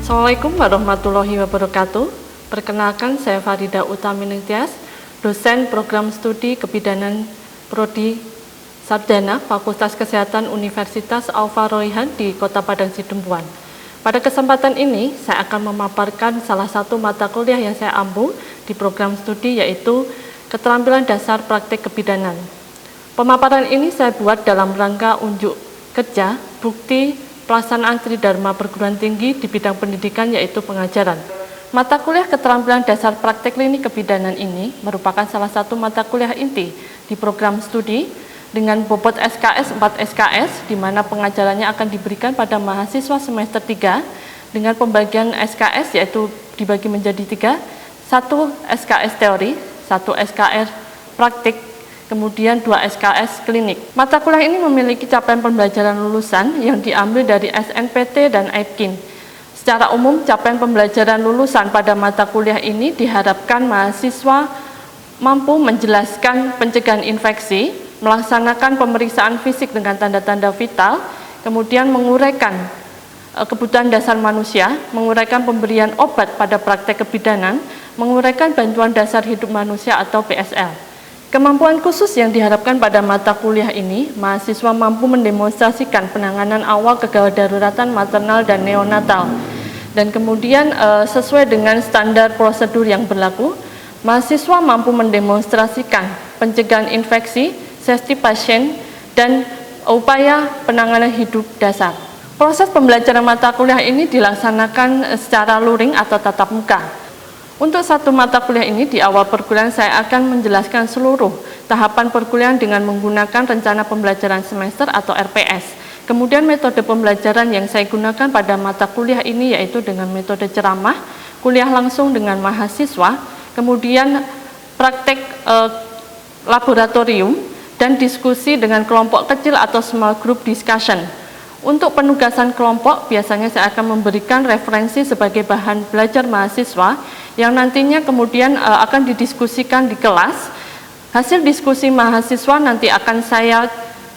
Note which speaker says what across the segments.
Speaker 1: Assalamualaikum warahmatullahi wabarakatuh. Perkenalkan, saya Farida Utaminingtyas, dosen program studi kebidanan Prodi Sarjana Fakultas Kesehatan Universitas Alfa Royhan di Kota Padang Sidempuan. Pada kesempatan ini, saya akan memaparkan salah satu mata kuliah yang saya ambil di program studi, yaitu Keterampilan Dasar Praktek Kebidanan. Pemaparan ini saya buat dalam rangka unjuk kerja bukti pelaksanaan Tridharma perguruan tinggi di bidang pendidikan, yaitu pengajaran. Mata kuliah Keterampilan Dasar Praktek Klinik Kebidanan ini merupakan salah satu mata kuliah inti di program studi dengan bobot SKS 4 SKS, di mana pengajarannya akan diberikan pada mahasiswa semester 3 dengan pembagian SKS, yaitu dibagi menjadi 3, 1 SKS teori, 1 SKS praktik, kemudian 2 SKS klinik. Mata kuliah ini memiliki capaian pembelajaran lulusan yang diambil dari SNPT dan Aitken. Secara umum, capaian pembelajaran lulusan pada mata kuliah ini diharapkan mahasiswa mampu menjelaskan pencegahan infeksi, melaksanakan pemeriksaan fisik dengan tanda-tanda vital, kemudian menguraikan kebutuhan dasar manusia, menguraikan pemberian obat pada praktek kebidanan, menguraikan bantuan dasar hidup manusia atau BSL. Kemampuan khusus yang diharapkan pada mata kuliah ini, mahasiswa mampu mendemonstrasikan penanganan awal kegawadaruratan maternal dan neonatal. Dan kemudian sesuai dengan standar prosedur yang berlaku, mahasiswa mampu mendemonstrasikan pencegahan infeksi, safety pasien, dan upaya penanganan hidup dasar. Proses pembelajaran mata kuliah ini dilaksanakan secara luring atau tatap muka. Untuk satu mata kuliah ini, di awal perkuliahan saya akan menjelaskan seluruh tahapan perkuliahan dengan menggunakan rencana pembelajaran semester atau RPS. Kemudian metode pembelajaran yang saya gunakan pada mata kuliah ini yaitu dengan metode ceramah, kuliah langsung dengan mahasiswa, kemudian praktek laboratorium, dan diskusi dengan kelompok kecil atau small group discussion. Untuk penugasan kelompok, biasanya saya akan memberikan referensi sebagai bahan belajar mahasiswa yang nantinya kemudian akan didiskusikan di kelas. Hasil diskusi mahasiswa nanti akan saya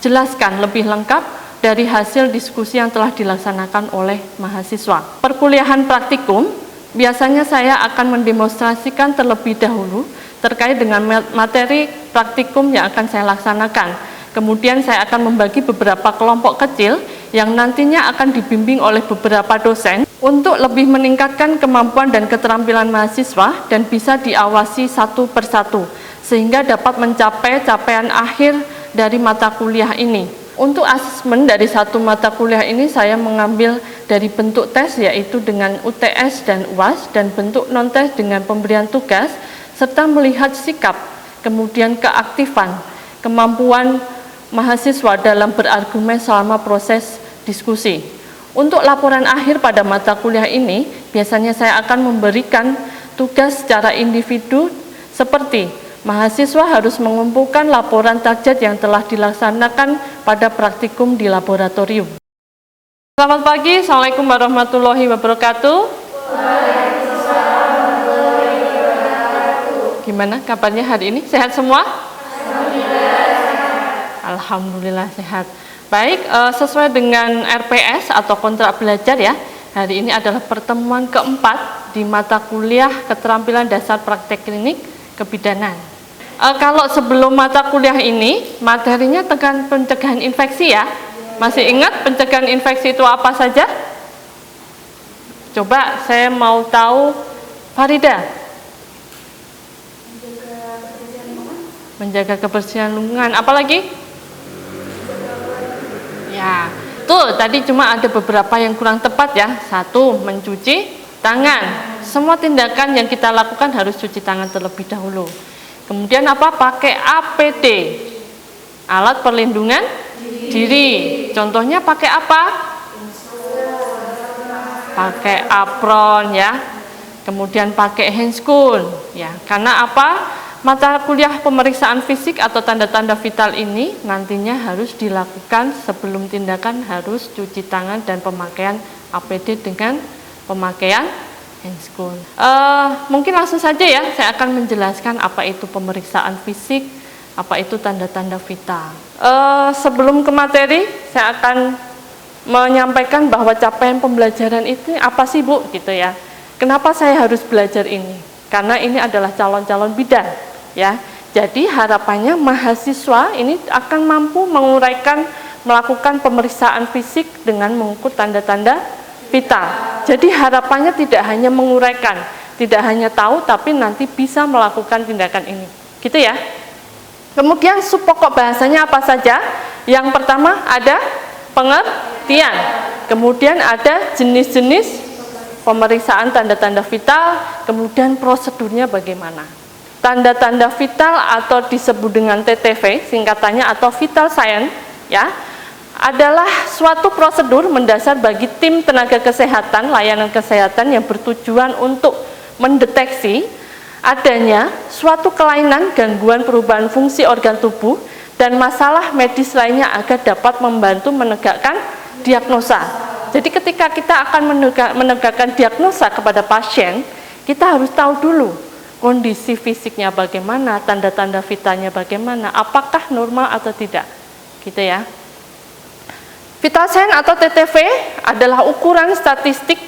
Speaker 1: jelaskan lebih lengkap dari hasil diskusi yang telah dilaksanakan oleh mahasiswa. Perkuliahan praktikum, biasanya saya akan mendemonstrasikan terlebih dahulu terkait dengan materi praktikum yang akan saya laksanakan. Kemudian saya akan membagi beberapa kelompok kecil yang nantinya akan dibimbing oleh beberapa dosen untuk lebih meningkatkan kemampuan dan keterampilan mahasiswa dan bisa diawasi satu persatu sehingga dapat mencapai capaian akhir dari mata kuliah ini. Untuk asesmen dari satu mata kuliah ini saya mengambil dari bentuk tes, yaitu dengan UTS dan UAS, dan bentuk non-tes dengan pemberian tugas serta melihat sikap, kemudian keaktifan, kemampuan mahasiswa dalam berargumen selama proses diskusi. Untuk laporan akhir pada mata kuliah ini, biasanya saya akan memberikan tugas secara individu seperti mahasiswa harus mengumpulkan laporan target yang telah dilaksanakan pada praktikum di laboratorium. Selamat pagi, Assalamualaikum warahmatullahi wabarakatuh. Gimana kabarnya hari ini? Sehat semua? Alhamdulillah sehat. Baik, sesuai dengan RPS atau kontrak belajar ya, hari ini adalah pertemuan keempat di mata kuliah Keterampilan Dasar Praktek Klinik Kebidanan. Kalau sebelum mata kuliah ini, materinya tentang pencegahan infeksi ya. Masih ingat pencegahan infeksi itu apa saja? Coba saya mau tahu, Farida. Menjaga kebersihan lingkungan. Apa lagi? Ya, tuh tadi cuma ada beberapa yang kurang tepat ya. 1, mencuci tangan. Semua tindakan yang kita lakukan harus cuci tangan terlebih dahulu. Kemudian apa? Pakai APD, alat perlindungan diri. Contohnya pakai apa? Pakai apron ya. Kemudian pakai handscoon ya. Karena apa? Mata kuliah pemeriksaan fisik atau tanda-tanda vital ini nantinya harus dilakukan sebelum tindakan, harus cuci tangan dan pemakaian APD dengan pemakaian handscoon. Mungkin langsung saja ya, saya akan menjelaskan apa itu pemeriksaan fisik, apa itu tanda-tanda vital. Sebelum ke materi, saya akan menyampaikan bahwa capaian pembelajaran itu apa sih Bu gitu ya. Kenapa saya harus belajar ini? Karena ini adalah calon-calon bidan ya. Jadi harapannya mahasiswa ini akan mampu menguraikan, melakukan pemeriksaan fisik dengan mengukur tanda-tanda vital. Jadi harapannya tidak hanya menguraikan, tidak hanya tahu, tapi nanti bisa melakukan tindakan ini. Gitu ya. Kemudian subpokok bahasanya apa saja? Yang pertama ada pengertian. Kemudian ada jenis-jenis pemeriksaan tanda-tanda vital, kemudian prosedurnya bagaimana. Tanda-tanda vital atau disebut dengan TTV, singkatannya atau vital sign, ya, adalah suatu prosedur mendasar bagi tim tenaga kesehatan, layanan kesehatan yang bertujuan untuk mendeteksi adanya suatu kelainan, gangguan perubahan fungsi organ tubuh, dan masalah medis lainnya agar dapat membantu menegakkan diagnosa. Jadi ketika kita akan menegakkan diagnosa kepada pasien, kita harus tahu dulu kondisi fisiknya bagaimana, tanda-tanda vitalnya bagaimana, apakah normal atau tidak, gitu ya. Vital sign atau TTV adalah ukuran statistik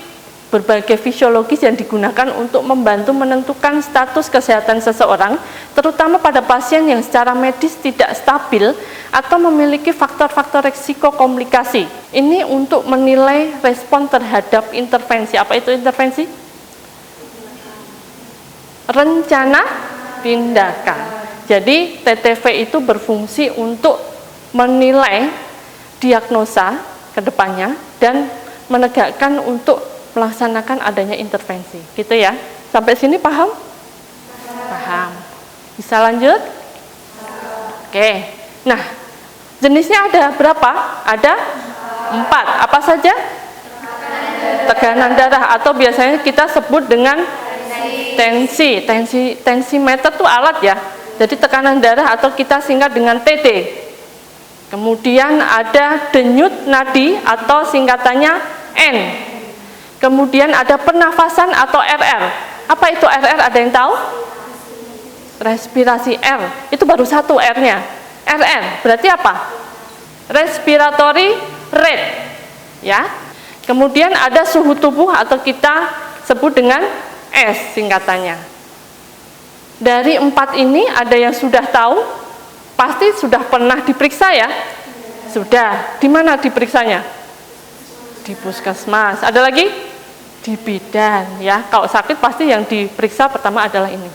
Speaker 1: berbagai fisiologis yang digunakan untuk membantu menentukan status kesehatan seseorang, terutama pada pasien yang secara medis tidak stabil atau memiliki faktor-faktor risiko komplikasi. Ini untuk menilai respon terhadap intervensi. Apa itu intervensi? Rencana tindakan. Jadi TTV itu berfungsi untuk menilai diagnosa ke depannya dan menegakkan untuk melaksanakan adanya intervensi. Gitu ya. Sampai sini paham? Paham. Bisa lanjut? Oke. Nah, jenisnya ada berapa? Ada 4. Apa saja? Tekanan darah atau biasanya kita sebut dengan tensimeter itu alat ya. Jadi tekanan darah atau kita singkat dengan TD. Kemudian ada denyut nadi atau singkatannya N. Kemudian ada pernafasan atau RR. Apa itu RR? Ada yang tahu? Respirasi R. Itu baru satu R-nya. RR berarti apa? Respiratory rate. Ya. Kemudian ada suhu tubuh atau kita sebut dengan S singkatannya. Dari 4 ini ada yang sudah tahu? Pasti sudah pernah diperiksa ya? Sudah. Di mana diperiksanya? Di puskesmas. Ada lagi? Di bidan ya. Kalau sakit pasti yang diperiksa pertama adalah ini.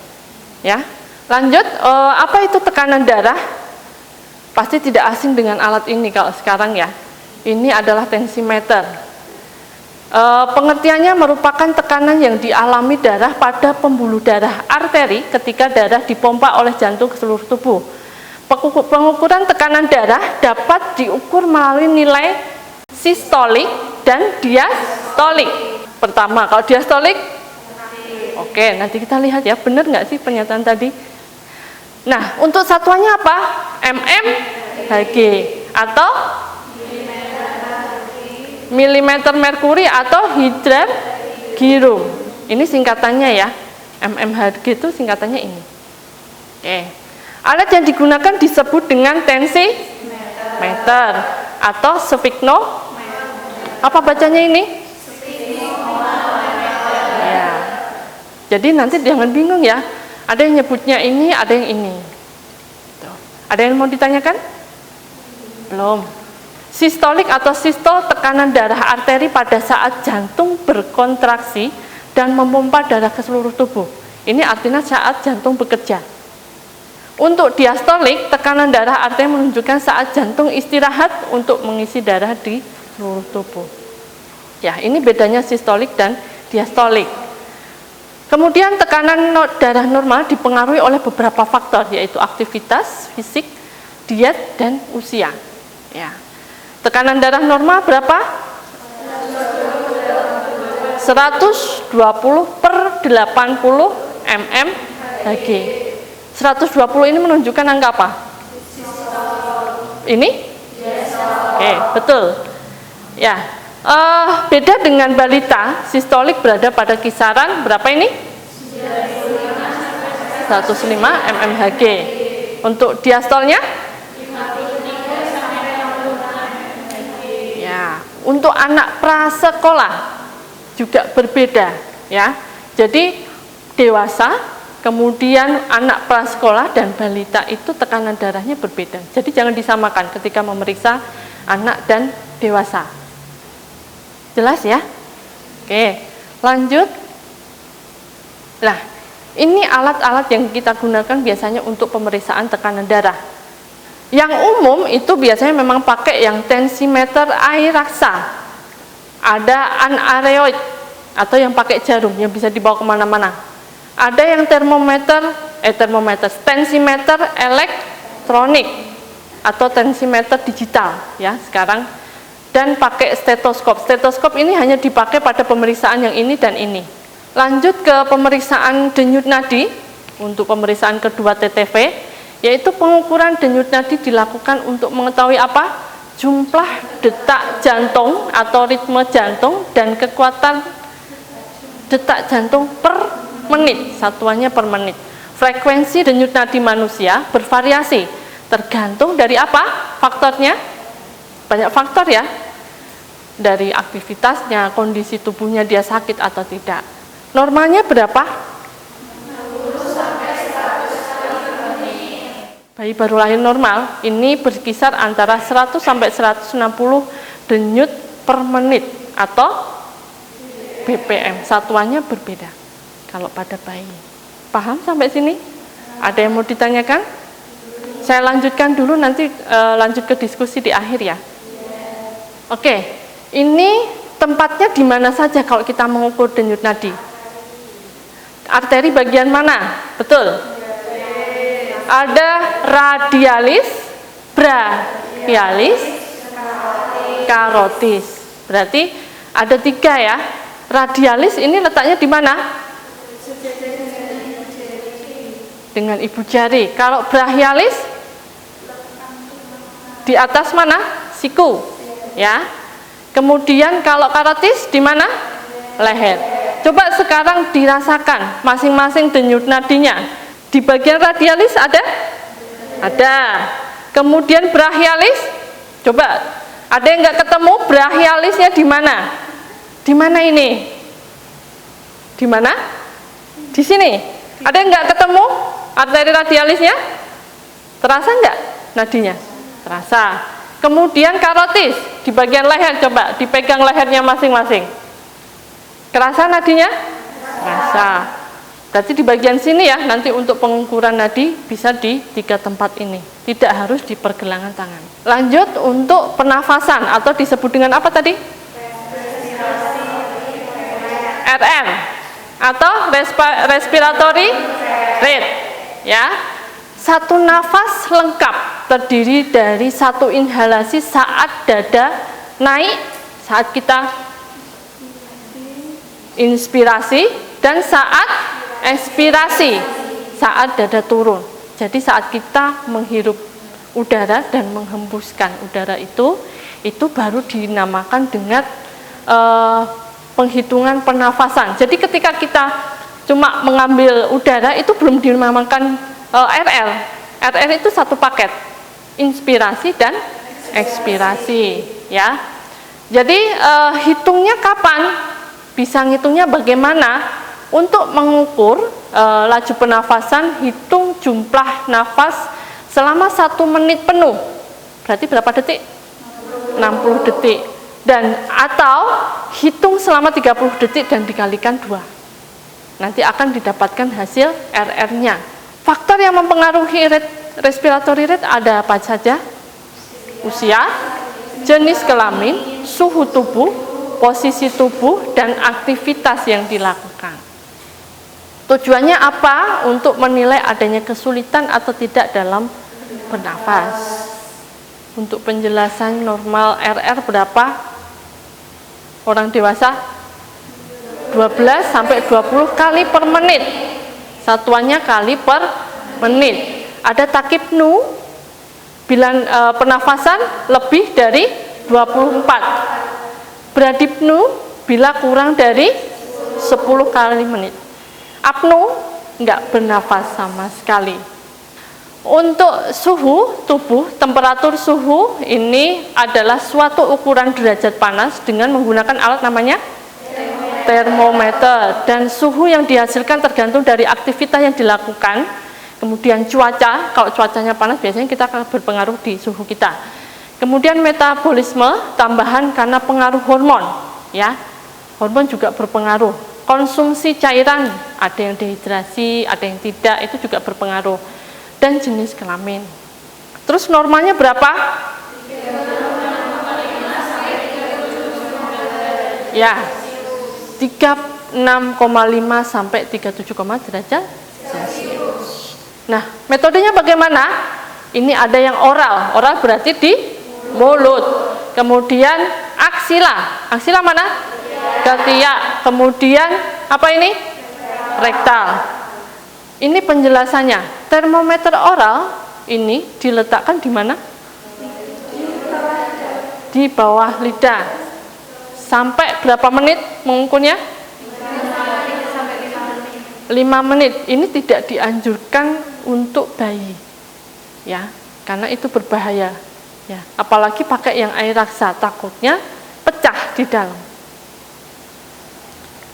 Speaker 1: Ya. Lanjut, apa itu tekanan darah? Pasti tidak asing dengan alat ini kalau sekarang ya. Ini adalah tensimeter. Pengertiannya merupakan tekanan yang dialami darah pada pembuluh darah arteri ketika darah dipompa oleh jantung ke seluruh tubuh. Pengukuran tekanan darah dapat diukur melalui nilai sistolik dan diastolik. Pertama, kalau diastolik, oke, nanti kita lihat ya, benar nggak sih pernyataan tadi? Nah, untuk satuannya apa? mmHg atau milimeter merkuri atau hydrogyrum. Ini singkatannya ya. mmHg itu singkatannya ini. Oke. Alat yang digunakan disebut dengan tensimeter atau sphygmo. Apa bacanya ini? Ya. Jadi nanti jangan bingung ya. Ada yang nyebutnya ini, ada yang ini. Tuh. Ada yang mau ditanyakan? Belum. Sistolik atau sistol tekanan darah arteri pada saat jantung berkontraksi dan memompa darah ke seluruh tubuh. Ini artinya saat jantung bekerja. Untuk diastolik, tekanan darah arteri menunjukkan saat jantung istirahat untuk mengisi darah di seluruh tubuh. Ya, ini bedanya sistolik dan diastolik. Kemudian tekanan darah normal dipengaruhi oleh beberapa faktor, yaitu aktivitas fisik, diet, dan usia. Ya. Tekanan darah normal berapa? 120 per 80 mmHg. 120 ini menunjukkan angka apa? Ini? Oke, betul. Ya, beda dengan balita, sistolik berada pada kisaran berapa ini? 105 mmHg. Untuk diastolnya? Untuk anak prasekolah juga berbeda ya. Jadi dewasa, kemudian anak prasekolah dan balita itu tekanan darahnya berbeda. Jadi jangan disamakan ketika memeriksa anak dan dewasa. Jelas ya? Oke, lanjut. Nah, ini alat-alat yang kita gunakan biasanya untuk pemeriksaan tekanan darah. Yang umum itu biasanya memang pakai yang tensimeter air raksa. Ada anareoid atau yang pakai jarum yang bisa dibawa kemana-mana. Ada yang tensimeter elektronik atau tensimeter digital ya sekarang, dan pakai stetoskop. Stetoskop ini hanya dipakai pada pemeriksaan yang ini dan ini. Lanjut ke pemeriksaan denyut nadi. Untuk pemeriksaan kedua TTV, yaitu pengukuran denyut nadi dilakukan untuk mengetahui apa? Jumlah detak jantung atau ritme jantung dan kekuatan detak jantung per menit, satuannya per menit. Frekuensi denyut nadi manusia bervariasi, tergantung dari apa? Faktornya? Banyak faktor ya. Dari aktivitasnya, kondisi tubuhnya, dia sakit atau tidak. Normalnya berapa? Bayi baru lahir normal ini berkisar antara 100 sampai 160 denyut per menit atau BPM. Satuannya berbeda kalau pada bayi. Paham sampai sini? Ada yang mau ditanyakan? Saya lanjutkan dulu, nanti lanjut ke diskusi di akhir ya. Oke, ini tempatnya di mana saja kalau kita mengukur denyut nadi? Arteri bagian mana? Betul. Ada radialis, brachialis, karotis. Berarti ada 3 ya. Radialis ini letaknya di mana? Dengan ibu jari. Kalau brachialis di atas mana? Siku. Ya. Kemudian kalau karotis di mana? Leher. Coba sekarang dirasakan masing-masing denyut nadinya. Di bagian radialis ada? Ada. Kemudian brachialis, coba ada yang nggak ketemu brachialisnya di mana? Di mana ini? Di mana? Di sini. Ada yang nggak ketemu arteri radialisnya? Terasa nggak nadinya? Terasa. Kemudian karotis di bagian leher, coba dipegang lehernya masing-masing. Kerasa nadinya? Terasa. Berarti di bagian sini ya, nanti untuk pengukuran nadi bisa di 3 tempat ini. Tidak harus di pergelangan tangan. Lanjut untuk pernafasan atau disebut dengan apa tadi? RR atau respiratory rate. Ya. Satu nafas lengkap terdiri dari 1 inhalasi saat dada naik, saat kita inspirasi, dan saat ekspirasi saat dada turun. Jadi saat kita menghirup udara dan menghembuskan udara itu baru dinamakan dengan penghitungan pernafasan. Jadi ketika kita cuma mengambil udara itu belum dinamakan RR. RR itu satu paket, inspirasi dan ekspirasi ya. Jadi hitungnya kapan? Bisa ngitungnya bagaimana? Untuk mengukur laju pernafasan, hitung jumlah nafas selama 1 menit penuh. Berarti berapa detik? 60 detik. Dan atau hitung selama 30 detik dan dikalikan 2. Nanti akan didapatkan hasil RR-nya. Faktor yang mempengaruhi respiratory rate ada apa saja? Usia, jenis kelamin, suhu tubuh, posisi tubuh, dan aktivitas yang dilakukan. Tujuannya apa? Untuk menilai adanya kesulitan atau tidak dalam bernafas. Untuk penjelasan normal RR berapa? Orang dewasa 12 sampai 20 kali per menit. Satuannya kali per menit. Ada takipnu, bilang pernafasan lebih dari 24. Bradipnu bila kurang dari 10 kali menit. Apnu, enggak bernafas sama sekali. Untuk suhu tubuh, temperatur suhu ini adalah suatu ukuran derajat panas dengan menggunakan alat namanya termometer, dan suhu yang dihasilkan tergantung dari aktivitas yang dilakukan. Kemudian cuaca, kalau cuacanya panas biasanya kita akan berpengaruh di suhu kita. Kemudian metabolisme, tambahan karena pengaruh hormon, ya. Hormon juga berpengaruh. Konsumsi cairan, ada yang dehidrasi, ada yang tidak, itu juga berpengaruh. Dan jenis kelamin. Terus normanya berapa? Ya, 36,5 sampai 37, derajat Celcius. Nah, metodenya bagaimana? Ini ada yang oral. Oral berarti di mulut. Kemudian aksila. Aksila mana? Ketiak. Kemudian apa ini? Rektal. Ini penjelasannya. Termometer oral ini diletakkan di mana? Di bawah lidah. Sampai berapa menit mengukurnya? 5 menit. Ini tidak dianjurkan untuk bayi, ya, karena itu berbahaya, ya. Apalagi pakai yang air raksa, takutnya pecah di dalam.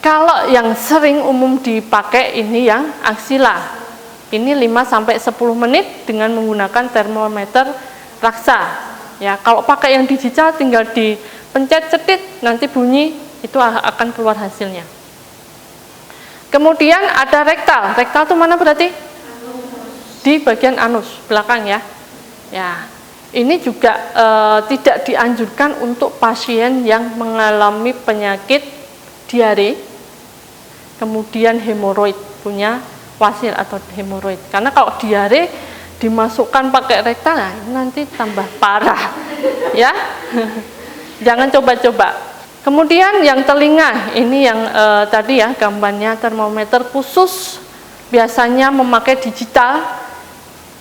Speaker 1: Kalau yang sering umum dipakai ini yang aksila. Ini 5-10 menit dengan menggunakan termometer raksa. Ya, kalau pakai yang digital tinggal dipencet cetit, nanti bunyi, itu akan keluar hasilnya. Kemudian ada rektal. Rektal itu mana berarti? Di bagian anus belakang, ya. Ya. Ini juga tidak dianjurkan untuk pasien yang mengalami penyakit diare. Kemudian hemoroid, punya wasil atau hemoroid. Karena kalau diare dimasukkan pakai rektal, nah, nanti tambah parah, ya. Jangan coba-coba. Kemudian yang telinga, ini yang tadi ya gambarnya termometer khusus, biasanya memakai digital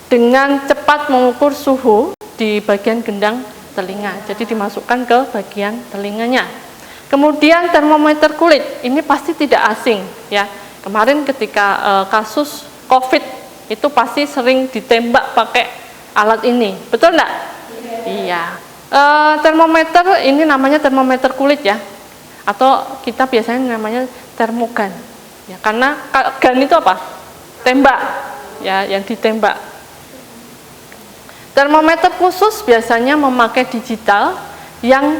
Speaker 1: dengan cepat mengukur suhu di bagian gendang telinga. Jadi dimasukkan ke bagian telinganya. Kemudian termometer kulit, ini pasti tidak asing, ya. Kemarin ketika kasus COVID itu pasti sering ditembak pakai alat ini, betul enggak? Iya. Termometer ini namanya termometer kulit, ya, atau kita biasanya namanya termogan, ya, karena gan itu apa? Tembak, ya, yang ditembak. Termometer khusus biasanya memakai digital yang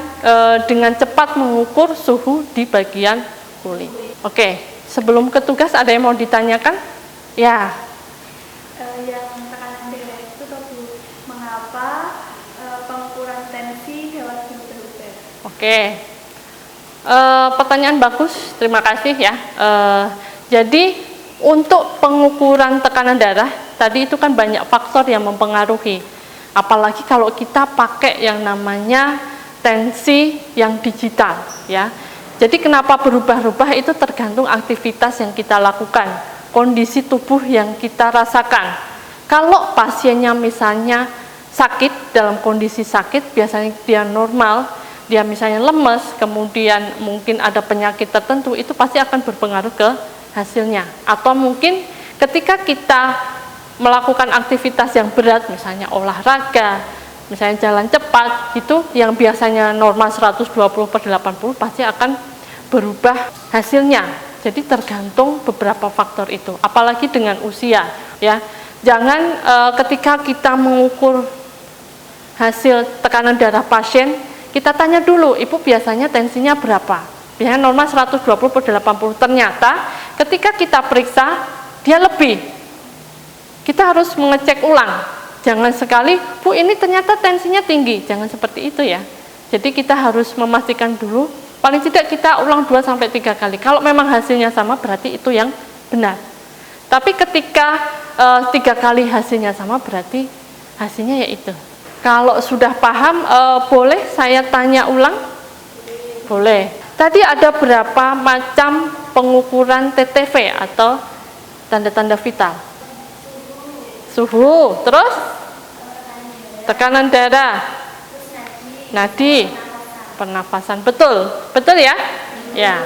Speaker 1: dengan cepat mengukur suhu di bagian kulit. Oke, sebelum ke tugas ada yang mau ditanyakan? Ya.
Speaker 2: Yang tekanan darah itu Bu, mengapa pengukuran tensi lewat berubah?
Speaker 1: Oke, pertanyaan bagus, terima kasih ya. Jadi untuk pengukuran tekanan darah tadi itu kan banyak faktor yang mempengaruhi. Apalagi kalau kita pakai yang namanya tensi yang digital, ya. Jadi kenapa berubah-ubah itu tergantung aktivitas yang kita lakukan, kondisi tubuh yang kita rasakan. Kalau pasiennya misalnya sakit, dalam kondisi sakit biasanya dia normal, dia misalnya lemes, kemudian mungkin ada penyakit tertentu, itu pasti akan berpengaruh ke hasilnya. Atau mungkin ketika kita melakukan aktivitas yang berat, misalnya olahraga, misalnya jalan cepat, itu yang biasanya normal 120/80 pasti akan berubah hasilnya. Jadi tergantung beberapa faktor itu, apalagi dengan usia, ya. Jangan ketika kita mengukur hasil tekanan darah pasien, kita tanya dulu, ibu biasanya tensinya berapa? Biasanya normal 120/80, ternyata ketika kita periksa dia lebih. Kita harus mengecek ulang. Jangan sekali, Bu, ini ternyata tensinya tinggi. Jangan seperti itu, ya. Jadi kita harus memastikan dulu, paling tidak kita ulang 2-3 kali. Kalau memang hasilnya sama, berarti itu yang benar. Tapi ketika 3 kali hasilnya sama, berarti hasilnya ya itu. Kalau sudah paham, boleh saya tanya ulang? Boleh. Tadi ada berapa macam pengukuran TTV atau tanda-tanda vital? Suhu, terus tekanan darah, nadi, pernafasan. Betul, betul ya? Ya.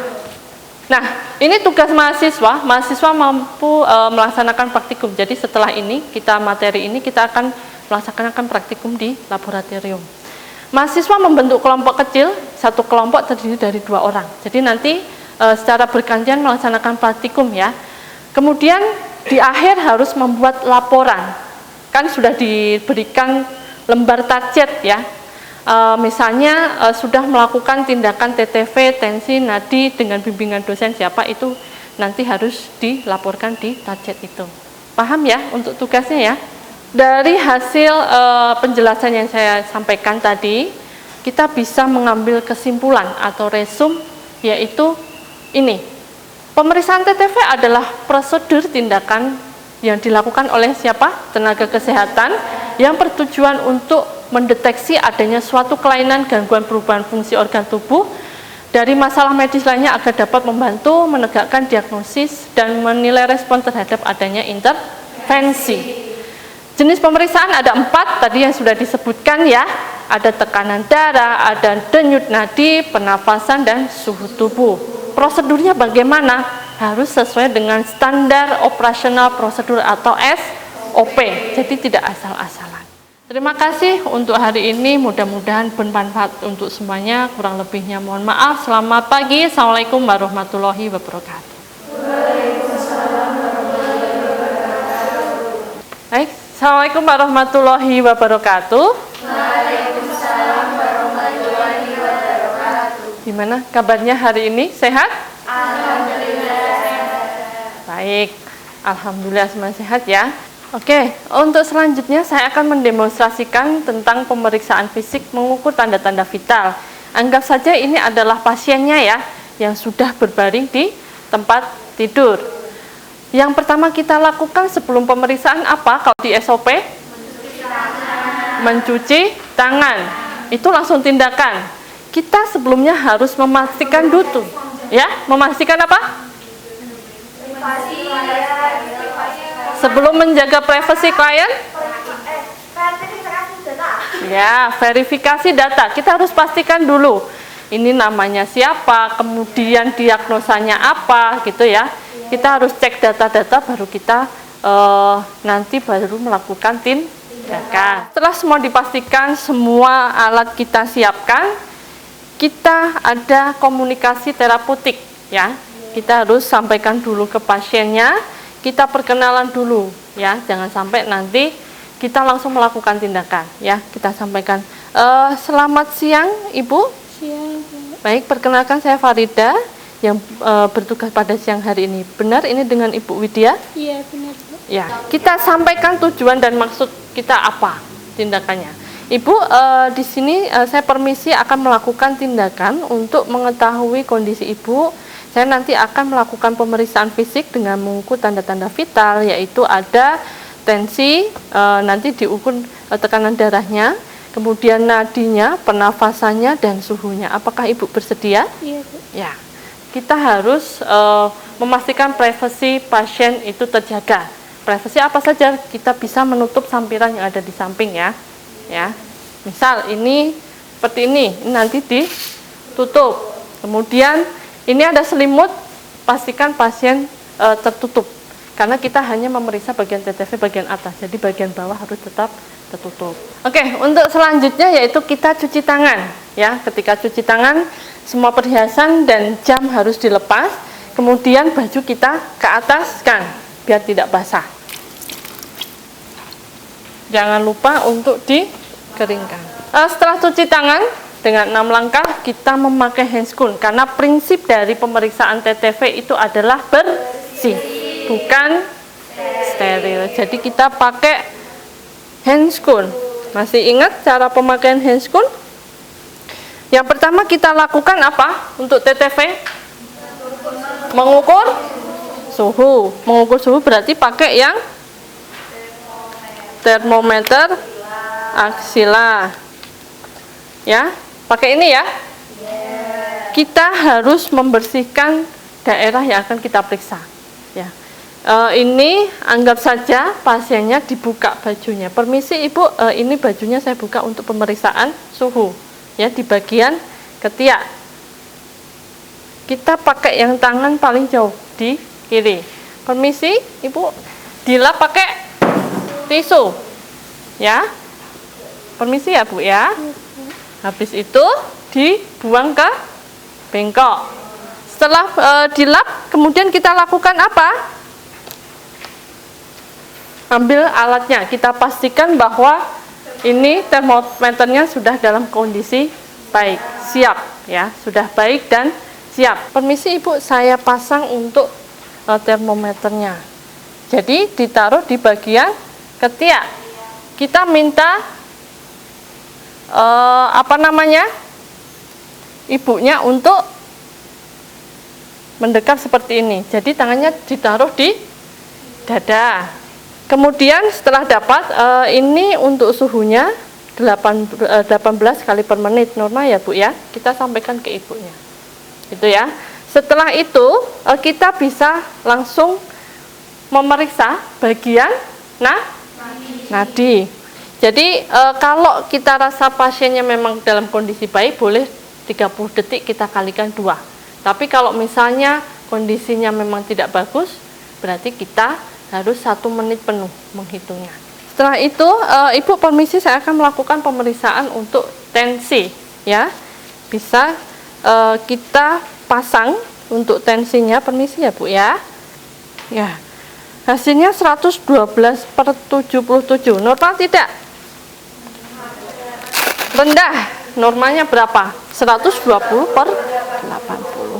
Speaker 1: Nah, ini tugas mahasiswa. Mahasiswa mampu melaksanakan praktikum. Jadi setelah ini, materi ini kita akan melaksanakan praktikum di laboratorium. Mahasiswa membentuk kelompok kecil, satu kelompok terdiri dari 2 orang. Jadi nanti secara bergantian melaksanakan praktikum ya. Kemudian di akhir harus membuat laporan. Kan sudah diberikan lembar target ya. Misalnya sudah melakukan tindakan TTV, tensi, nadi dengan bimbingan dosen siapa, itu nanti harus dilaporkan di target itu. Paham ya untuk tugasnya ya? Dari hasil penjelasan yang saya sampaikan tadi, kita bisa mengambil kesimpulan atau resume, yaitu ini. Pemeriksaan TTV adalah prosedur tindakan yang dilakukan oleh siapa? Tenaga kesehatan yang bertujuan untuk mendeteksi adanya suatu kelainan, gangguan perubahan fungsi organ tubuh dari masalah medis lainnya agar dapat membantu menegakkan diagnosis dan menilai respon terhadap adanya intervensi. Jenis pemeriksaan ada 4 tadi yang sudah disebutkan ya. Ada tekanan darah, ada denyut nadi, pernafasan, dan suhu tubuh. Prosedurnya bagaimana? Harus sesuai dengan standar operasional prosedur atau SOP. Jadi tidak asal-asalan. Terima kasih untuk hari ini, mudah-mudahan bermanfaat untuk semuanya. Kurang lebihnya mohon maaf. Selamat pagi. Assalamualaikum warahmatullahi wabarakatuh.
Speaker 2: Waalaikumsalam warahmatullahi wabarakatuh.
Speaker 1: Baik, Assalamualaikum warahmatullahi wabarakatuh.
Speaker 2: Waalaikumsalam warahmatullahi wabarakatuh.
Speaker 1: Gimana kabarnya hari ini? Sehat?
Speaker 2: Alhamdulillah sehat.
Speaker 1: Baik, alhamdulillah semua sehat ya. Oke, untuk selanjutnya saya akan mendemonstrasikan tentang pemeriksaan fisik mengukur tanda-tanda vital. Anggap saja ini adalah pasiennya ya, yang sudah berbaring di tempat tidur. Yang pertama kita lakukan sebelum pemeriksaan apa? Kalau di SOP? Mencuci tangan. Itu langsung tindakan. Kita sebelumnya harus memastikan dulu. Ya, memastikan apa? Sebelum menjaga privasi klien? Ya, verifikasi data. Kita harus pastikan dulu. Ini namanya siapa, kemudian diagnosanya apa, gitu ya. Kita harus cek data-data, baru kita nanti baru melakukan tindakan. Setelah semua dipastikan, semua alat kita siapkan, kita ada komunikasi terapeutik, ya. Kita harus sampaikan dulu ke pasiennya. Kita perkenalan dulu ya, jangan sampai nanti kita langsung melakukan tindakan ya. Kita sampaikan selamat siang Ibu.
Speaker 2: Siang.
Speaker 1: Baik, perkenalkan saya Farida yang bertugas pada siang hari ini. Benar ini dengan Ibu Widya?
Speaker 2: Iya benar Bu.
Speaker 1: Ya, kita sampaikan tujuan dan maksud kita apa tindakannya. Ibu, di sini saya permisi akan melakukan tindakan untuk mengetahui kondisi Ibu. Saya nanti akan melakukan pemeriksaan fisik dengan mengukur tanda-tanda vital, yaitu ada tensi, nanti diukur tekanan darahnya, kemudian nadinya, pernafasannya, dan suhunya. Apakah Ibu bersedia?
Speaker 2: Iya Bu.
Speaker 1: Ya, kita harus memastikan privasi pasien itu terjaga. Privasi apa saja? Kita bisa menutup sampiran yang ada di samping ya. Ya, misal ini seperti ini nanti ditutup. Kemudian ini ada selimut, pastikan pasien tertutup. Karena kita hanya memeriksa bagian TTV bagian atas, jadi bagian bawah harus tetap tertutup. Oke, untuk selanjutnya yaitu kita cuci tangan. Ya, ketika cuci tangan, semua perhiasan dan jam harus dilepas. Kemudian baju kita ke ataskan, biar tidak basah. Jangan lupa untuk dikeringkan. Setelah cuci tangan, dengan 6 langkah kita memakai handscoon karena prinsip dari pemeriksaan TTV itu adalah bersih, bukan steril. Jadi kita pakai handscoon. Masih ingat cara pemakaian handscoon? Yang pertama kita lakukan apa untuk TTV? Mengukur suhu. Mengukur suhu berarti pakai yang termometer aksila. Ya. Pakai ini ya. Kita harus membersihkan daerah yang akan kita periksa. Ya. Ini anggap saja pasiennya dibuka bajunya. Permisi Ibu, ini bajunya saya buka untuk pemeriksaan suhu. Ya, di bagian ketiak. Kita pakai yang tangan paling jauh di kiri. Permisi, Ibu, dilap pakai tisu. Ya. Permisi ya, Bu ya. Habis itu dibuang ke bengkok. Setelah dilap, kemudian kita lakukan apa? Ambil alatnya. Kita pastikan bahwa ini termometernya sudah dalam kondisi baik, siap ya, sudah baik dan siap. Permisi Ibu, saya pasang untuk termometernya. Jadi ditaruh di bagian ketiak. Kita minta ibunya untuk mendekat seperti ini. Jadi tangannya ditaruh di dada. Kemudian setelah dapat, ini untuk suhunya 18 kali per menit normal ya Bu ya. Kita sampaikan ke ibunya. Itu ya. Setelah itu kita bisa langsung memeriksa bagian nadi. Jadi kalau kita rasa pasiennya memang dalam kondisi baik, boleh 30 detik kita kalikan 2. Tapi kalau misalnya kondisinya memang tidak bagus, berarti kita harus 1 menit penuh menghitungnya. Setelah itu, Ibu permisi saya akan melakukan pemeriksaan untuk tensi, ya. Bisa kita pasang untuk tensinya, permisi ya Bu ya. Ya, hasilnya 112/77, normal tidak? Rendah, normalnya berapa? 120/80.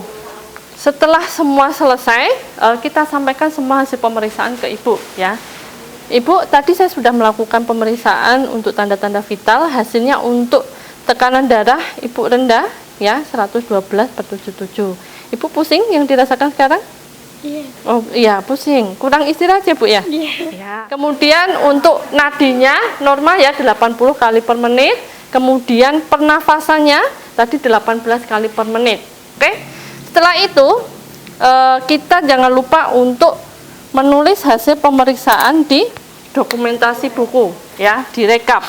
Speaker 1: Setelah semua selesai, kita sampaikan semua hasil pemeriksaan ke Ibu ya. Ibu, tadi saya sudah melakukan pemeriksaan untuk tanda-tanda vital. Hasilnya untuk tekanan darah Ibu rendah ya, 112/77. Ibu pusing yang dirasakan sekarang?
Speaker 2: Iya.
Speaker 1: Oh iya, pusing. Kurang istirahat ya Bu ya?
Speaker 2: Iya.
Speaker 1: Ya. Kemudian untuk nadinya normal ya, 80 kali per menit. Kemudian pernafasannya tadi 18 kali per menit. Oke? Setelah itu kita jangan lupa untuk menulis hasil pemeriksaan di dokumentasi buku ya, direkap.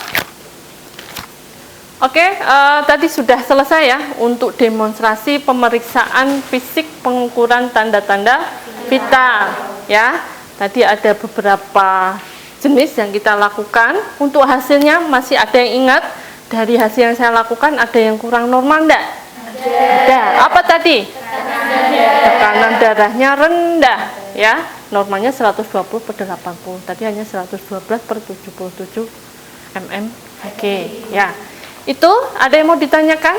Speaker 1: Oke, tadi sudah selesai ya untuk demonstrasi pemeriksaan fisik pengukuran tanda-tanda vital ya. Tadi ada beberapa jenis yang kita lakukan. Untuk hasilnya masih ada yang ingat dari hasil yang saya lakukan, ada yang kurang normal enggak? Ada. Apa tadi? Tekanan darahnya rendah ya, normalnya 120/80, tadi hanya 112/77 mmHg ya. Itu ada yang mau ditanyakan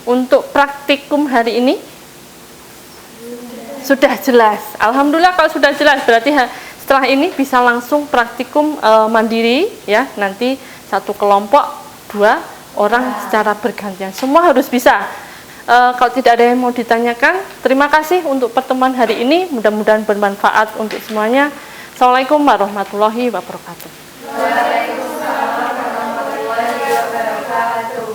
Speaker 1: untuk praktikum hari ini? Sudah jelas. Alhamdulillah kalau sudah jelas, berarti setelah ini bisa langsung praktikum mandiri ya, nanti 1 kelompok 2 orang secara bergantian, semua harus bisa. Kalau tidak ada yang mau ditanyakan, terima kasih untuk pertemuan hari ini, mudah-mudahan bermanfaat untuk semuanya. Assalamualaikum warahmatullahi wabarakatuh.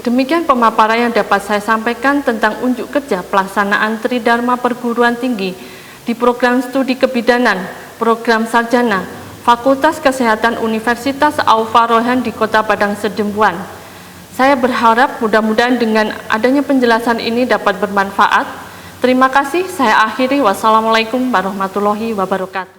Speaker 1: Demikian pemaparan yang dapat saya sampaikan tentang unjuk kerja pelaksanaan Tridharma Perguruan Tinggi di program studi kebidanan, program sarjana, Fakultas Kesehatan Universitas Aufa Rohan di Kota Padang Sidempuan. Saya berharap mudah-mudahan dengan adanya penjelasan ini dapat bermanfaat. Terima kasih, saya akhiri. Wassalamualaikum warahmatullahi wabarakatuh.